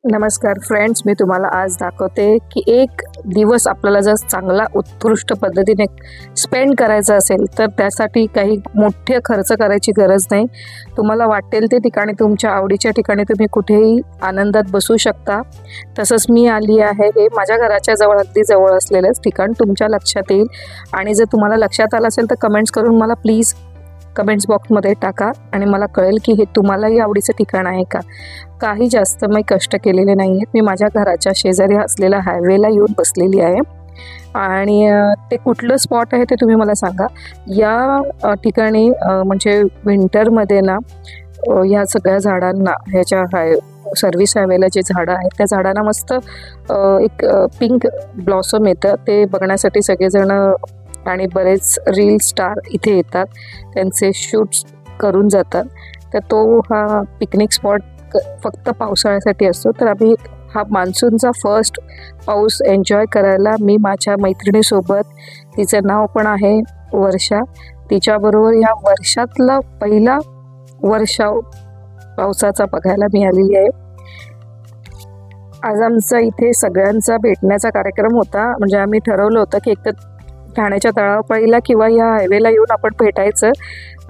नमस्कार फ्रेंड्स, मी तुम्हाला आज दाखवते की एक दिवस आपल्याला जर चांगला उत्कृष्ट पद्धतीने स्पेंड करायचा असेल तर त्यासाठी काही मोठे खर्च करायची गरज नाही। तुम्हाला वाटेल ते ठिकाणी, तुमच्या आवडीच्या ठिकाणी तुम्ही कुठेही आनंदात बसू शकता। तसंच मी आली आहे हे माझ्या घराच्या जवळ, अगदी जवळ असलेलंच ठिकाण तुमच्या लक्षात येईल। आणि जर तुम्हाला लक्षात आलं असेल तर कमेंट्स करून मला प्लीज कमेंट्स बॉक्समध्ये टाका आणि मला कळेल की हे तुम्हालाही आवडीचं ठिकाण आहे का। काही जास्त मी कष्ट केलेले नाही आहेत। मी माझ्या घराच्या शेजारी असलेल्या हायवेला येऊन बसलेली आहे आणि ते कुठलं स्पॉट आहे ते तुम्ही मला सांगा। या ठिकाणी म्हणजे विंटरमध्ये ना ह्या सगळ्या झाडांना, ह्याच्या सर्व्हिस हायवेला जे झाडं आहेत त्या झाडांना मस्त एक पिंक ब्लॉसम येतं। ते बघण्यासाठी सगळेजण आणि बरेच रील स्टार इथे येतात, त्यांचे शूट्स करून जातात। तर तो हा पिकनिक स्पॉट फक्त पावसाळ्यासाठी असतो। तर आम्ही हा मान्सूनचा फर्स्ट पाऊस एन्जॉय करायला मी माझ्या मैत्रिणीसोबत, तिचं नाव पण आहे वर्षा, तिच्याबरोबर या वर्षातला पहिला वर्षाव पावसाचा बघायला मी आलेली आहे। आज आमचा इथे सगळ्यांचा भेटण्याचा कार्यक्रम होता। म्हणजे आम्ही ठरवलं होतं की एकतर ठाण्याच्या तळावळीला किंवा या हायवेला येऊन आपण भेटायचं,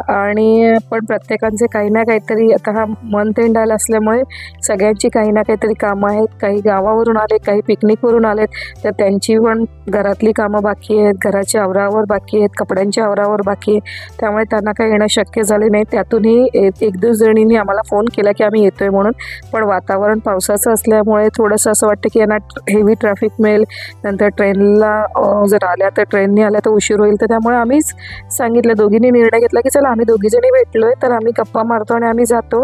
आणि पण प्रत्येकांचे काही ना काहीतरी, आता हा मंथ एंड आला असल्यामुळे सगळ्यांची काही ना काहीतरी कामं आहेत। काही गावावरून आले, काही पिकनिकवरून आलेत, तर त्यांची पण घरातली कामं बाकी आहेत, घराची आवरावर बाकी आहेत, कपड्यांची आवरावर बाकी आहे, त्यामुळे त्यांना काही येणं शक्य झाले नाही। त्यातूनही एक दोन जणींनी आम्हाला फोन केला की आम्ही येतोय म्हणून, पण वातावरण पावसाचं असल्यामुळे थोडंसं असं वाटतं की यांना हेवी ट्रॅफिक मिळेल, नंतर ट्रेनला जर आल्या तर ट्रेनने आल्या तर उशीर होईल। तर त्यामुळे आम्हीच सांगितलं, दोघींनी निर्णय घेतला की चला आम्ही दोघीजणी भेटलोय तर आम्ही गप्पा मारतो आणि आम्ही जातो,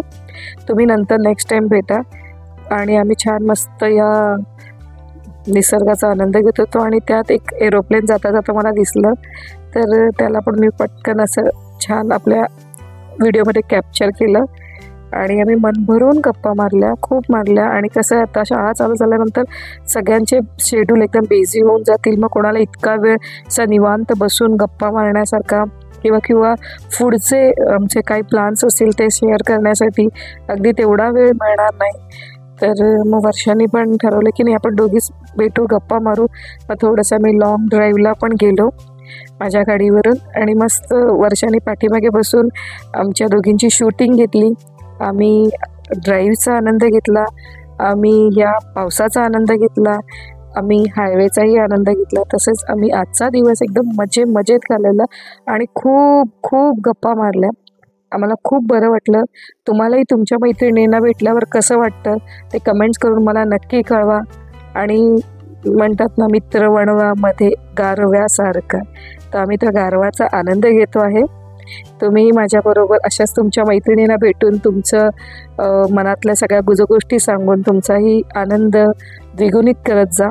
तुम्ही नंतर नेक्स्ट टाइम भेटा। आणि आम्ही छान मस्त या निसर्गाचा आनंद घेत होतो आणि त्यात एक एरोप्लेन जाता जाता मला दिसलं, तर त्याला पण मी पटकन असं छान आपल्या व्हिडिओमध्ये कॅप्चर केलं आणि आम्ही मन भरून गप्पा मारल्या, खूप मारल्या। आणि कसं आता शाळा चालू झाल्यानंतर सगळ्यांचे शेड्यूल एकदम बिझी होऊन जातील, मग कोणाला इतका वेळ असा निवांत बसून गप्पा मारण्यासारखा किंवा पुढचे आमचे काही प्लॅन्स असतील ते शेअर करण्यासाठी अगदी तेवढा वेळ मिळणार नाही। तर मग वर्षाने पण ठरवलं की नाही आपण दोघीच भेटू, गप्पा मारू। मग थोडंसं मी लॉंग ड्राईव्हला पण गेलो माझ्या गाडीवरून आणि मस्त वर्षाने पाठीमागे बसून आमच्या दोघींची शूटिंग घेतली। आम्ही ड्राईव्हचा आनंद घेतला, आम्ही या पावसाचा आनंद घेतला, आम्ही हायवेचाही आनंद घेतला, तसेच आम्ही आजचा दिवस एकदम मजेत घालवला आणि खूप खूप गप्पा मारल्या। आम्हाला खूप बरं वाटलं। तुम्हालाही तुमच्या मैत्रिणींना भेटल्यावर कसं वाटतं ते कमेंट्स करून मला नक्की कळवा। आणि म्हणतात ना, मित्र वणवामध्ये गारव्यासारखा, तर आम्ही त्या गारवाचा आनंद घेतो आहे। तुम्ही माझ्याबरोबर अशाच तुमच्या मैत्रिणींना भेटून तुमचं मनातल्या सगळ्या गुजगोष्टी सांगून तुमचाही आनंद द्विगुणित करत जा।